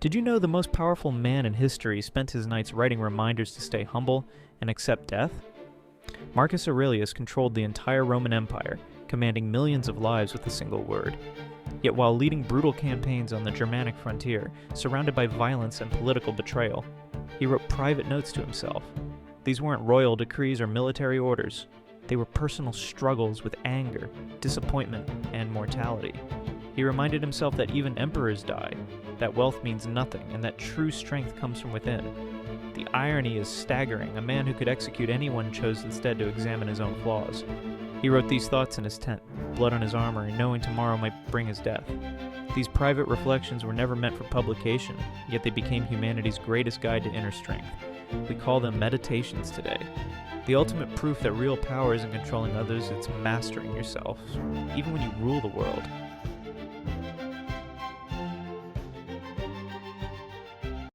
Did you know the most powerful man in history spent his nights writing reminders to stay humble and accept death? Marcus Aurelius controlled the entire Roman Empire, commanding millions of lives with a single word. Yet while leading brutal campaigns on the Germanic frontier, surrounded by violence and political betrayal, he wrote private notes to himself. These weren't royal decrees or military orders. They were personal struggles with anger, disappointment, and mortality. He reminded himself that even emperors die, that wealth means nothing, and that true strength comes from within. The irony is staggering. A man who could execute anyone chose instead to examine his own flaws. He wrote these thoughts in his tent, blood on his armor, and knowing tomorrow might bring his death. These private reflections were never meant for publication, yet they became humanity's greatest guide to inner strength. We call them meditations today. The ultimate proof that real power isn't controlling others, it's mastering yourself, even when you rule the world.